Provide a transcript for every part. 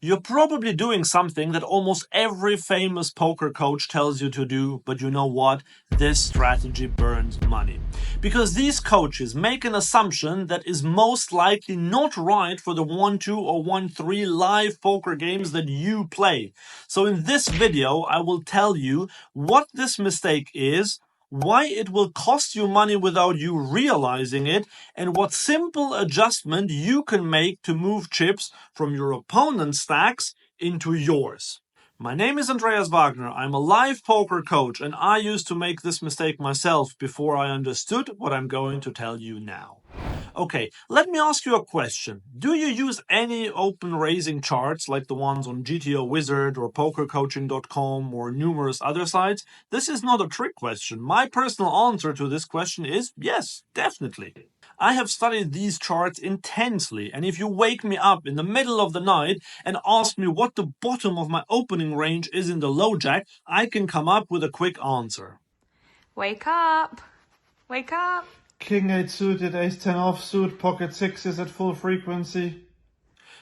You're probably doing something that almost every famous poker coach tells you to do, but you know what? This strategy burns money. Because these coaches make an assumption that is most likely not right for the 1-2 or 1-3 live poker games that you play. So in this video, I will tell you what this mistake is, why it will cost you money without you realizing it, and what simple adjustment you can make to move chips from your opponent's stacks into yours. My name is Andreas Wagner. I'm a live poker coach, and I used to make this mistake myself before I understood what I'm going to tell you now. Okay, let me ask you a question. Do you use any open raising charts like the ones on GTO Wizard or PokerCoaching.com or numerous other sites? This is not a trick question. My personal answer to this question is yes, definitely. I have studied these charts intensely, and if you wake me up in the middle of the night and ask me what the bottom of my opening range is in the low jack, I can come up with a quick answer. Wake up! Wake up! King 8 suited, ace 10 offsuit, pocket 6s at full frequency.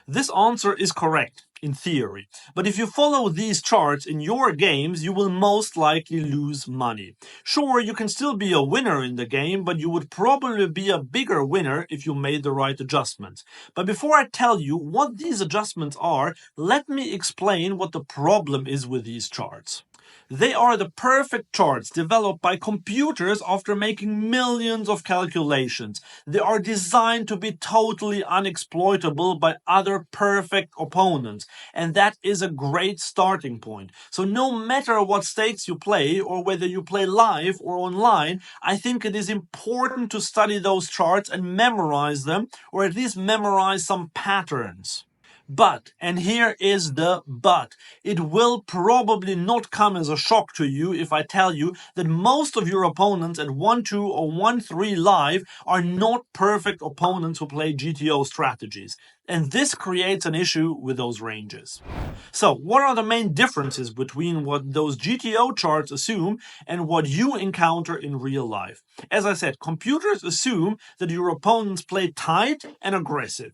This answer is correct, in theory. But if you follow these charts in your games, you will most likely lose money. Sure, you can still be a winner in the game, but you would probably be a bigger winner if you made the right adjustments. But before I tell you what these adjustments are, let me explain what the problem is with these charts. They are the perfect charts developed by computers after making millions of calculations. They are designed to be totally unexploitable by other perfect opponents, and that is a great starting point. So no matter what stakes you play, or whether you play live or online, I think it is important to study those charts and memorize them, or at least memorize some patterns. But, and here is the but, it will probably not come as a shock to you if I tell you that most of your opponents at 1-2 or 1-3 live are not perfect opponents who play GTO strategies. And this creates an issue with those ranges. So, what are the main differences between what those GTO charts assume and what you encounter in real life? As I said, computers assume that your opponents play tight and aggressive.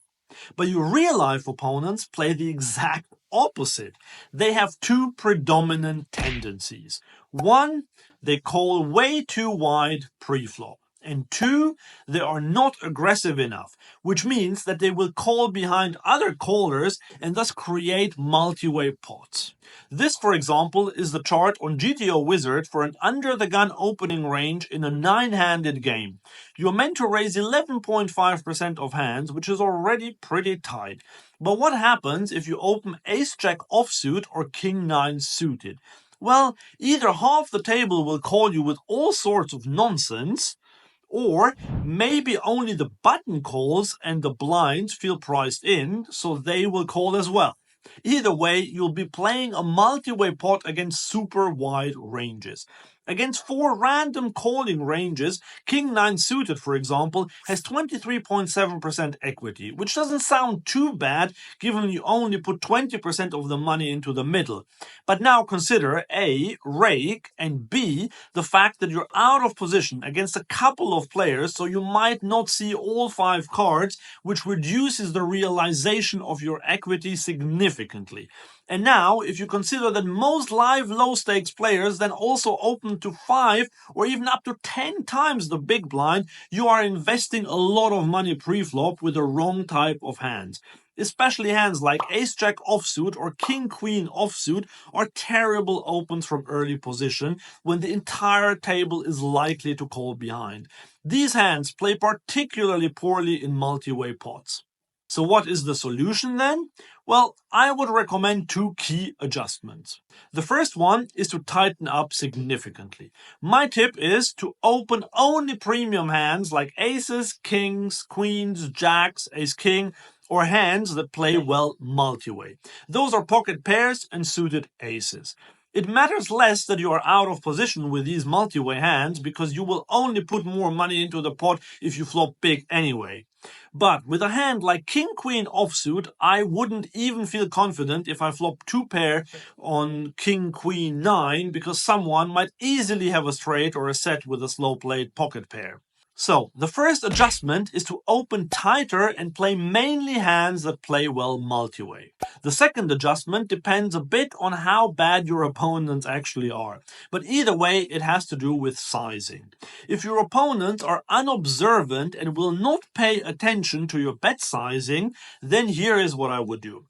But your real-life opponents play the exact opposite. They have two predominant tendencies. One, they call way too wide pre-flop. And two, they are not aggressive enough, which means that they will call behind other callers and thus create multi-way pots. This, for example, is the chart on GTO Wizard for an under-the-gun opening range in a 9-handed game. You're meant to raise 11.5% of hands, which is already pretty tight. But what happens if you open ace-jack offsuit or king-9 suited? Well, either half the table will call you with all sorts of nonsense, or maybe only the button calls and the blinds feel priced in, so they will call as well. Either way, you'll be playing a multi-way pot against super wide ranges. Against 4 random calling ranges, king-9 suited, for example, has 23.7% equity, which doesn't sound too bad given you only put 20% of the money into the middle. But now consider A, rake, and B, the fact that you're out of position against a couple of players, so you might not see all 5 cards, which reduces the realization of your equity significantly. And now, if you consider that most live low-stakes players then also open to 5 or even up to 10 times the big blind, you are investing a lot of money pre-flop with the wrong type of hands. Especially hands like ace-jack offsuit or king-queen offsuit are terrible opens from early position when the entire table is likely to call behind. These hands play particularly poorly in multi-way pots. So what is the solution then? Well, I would recommend 2 key adjustments. The first one is to tighten up significantly. My tip is to open only premium hands like aces, kings, queens, jacks, ace-king, or hands that play well multi-way. Those are pocket pairs and suited aces. It matters less that you are out of position with these multi-way hands because you will only put more money into the pot if you flop big anyway. But with a hand like king-queen offsuit, I wouldn't even feel confident if I flop 2 pair on king-queen 9 because someone might easily have a straight or a set with a slow-played pocket pair. So, the first adjustment is to open tighter and play mainly hands that play well multi-way. The second adjustment depends a bit on how bad your opponents actually are, but either way it has to do with sizing. If your opponents are unobservant and will not pay attention to your bet sizing, then here is what I would do.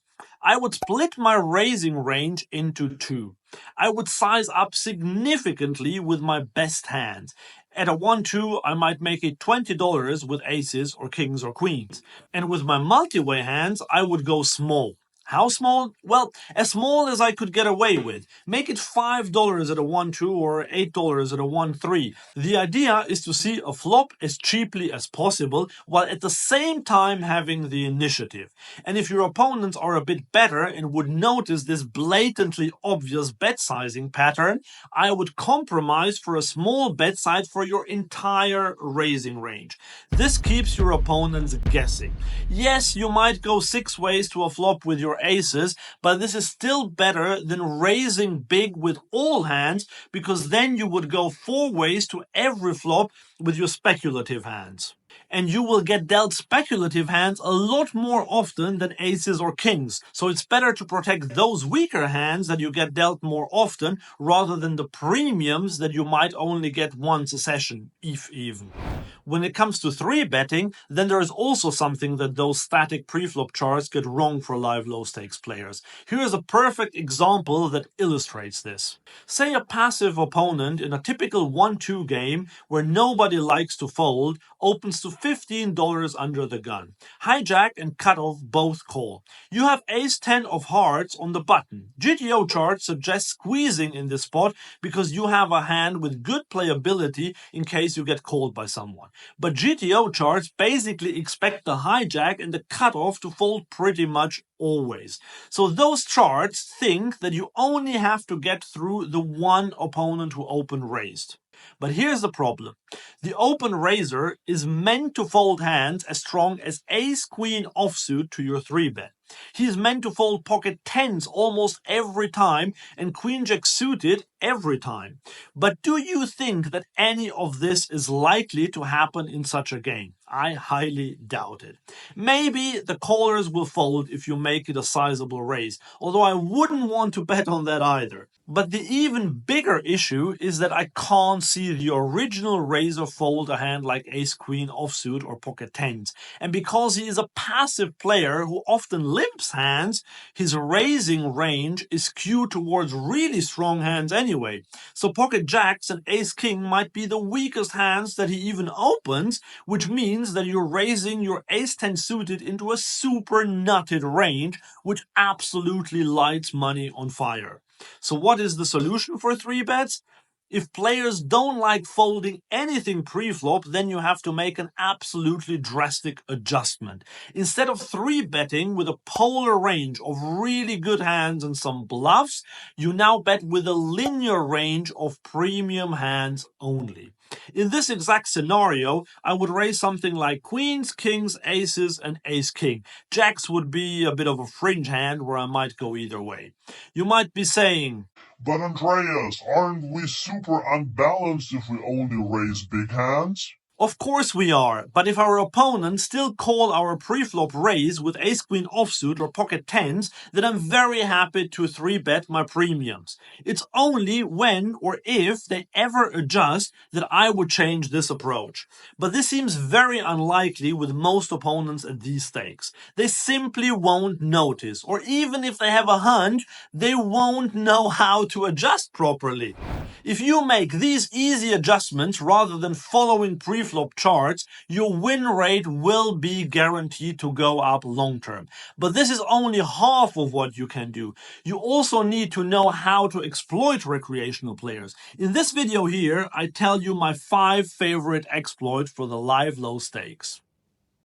I would split my raising range into two. I would size up significantly with my best hands. At a 1-2, I might make it $20 with aces or kings or queens. And with my multi-way hands, I would go small. How small? Well, as small as I could get away with. Make it $5 at a 1-2 or $8 at a 1-3. The idea is to see a flop as cheaply as possible while at the same time having the initiative. And if your opponents are a bit better and would notice this blatantly obvious bet sizing pattern, I would compromise for a small bet size for your entire raising range. This keeps your opponents guessing. Yes, you might go 6 ways to a flop with your aces, but this is still better than raising big with all hands, because then you would go 4 ways to every flop with your speculative hands. And you will get dealt speculative hands a lot more often than aces or kings. So it's better to protect those weaker hands that you get dealt more often rather than the premiums that you might only get once a session, if even. When it comes to 3-betting, then there is also something that those static preflop charts get wrong for live low-stakes players. Here is a perfect example that illustrates this. Say a passive opponent in a typical 1-2 game where nobody likes to fold opens to $15 under the gun. Hijack and cutoff both call. You have ace-10 of hearts on the button. GTO chart suggests squeezing in this spot because you have a hand with good playability in case you get called by someone. But GTO charts basically expect the hijack and the cutoff to fold pretty much always. So those charts think that you only have to get through the one opponent who open raised. But here's the problem. The open raiser is meant to fold hands as strong as ace-queen offsuit to your 3-bet. He's meant to fold pocket tens almost every time and queen-jack suited every time. But do you think that any of this is likely to happen in such a game? I highly doubt it. Maybe the callers will fold if you make it a sizable raise, although I wouldn't want to bet on that either. But the even bigger issue is that I can't see the original raiser fold a hand like ace-queen offsuit or pocket tens. And because he is a passive player who often limps hands, his raising range is skewed towards really strong hands anyway. So pocket jacks and ace-king might be the weakest hands that he even opens, which means that you're raising your ace-10 suited into a super nutted range, which absolutely lights money on fire. So what is the solution for 3-bets? If players don't like folding anything pre-flop, then you have to make an absolutely drastic adjustment. Instead of 3-betting with a polar range of really good hands and some bluffs, you now bet with a linear range of premium hands only. In this exact scenario, I would raise something like queens, kings, aces, and ace-king. Jacks would be a bit of a fringe hand where I might go either way. You might be saying, "But Andreas, aren't we super unbalanced if we only raise big hands?" Of course we are, but if our opponents still call our preflop raise with ace-queen offsuit or pocket tens, then I'm very happy to 3-bet my premiums. It's only when or if they ever adjust that I would change this approach. But this seems very unlikely with most opponents at these stakes. They simply won't notice, or even if they have a hunch, they won't know how to adjust properly. If you make these easy adjustments rather than following preflop charts, your win rate will be guaranteed to go up long term. But this is only half of what you can do. You also need to know how to exploit recreational players. In this video here, I tell you my 5 favorite exploits for the live low stakes.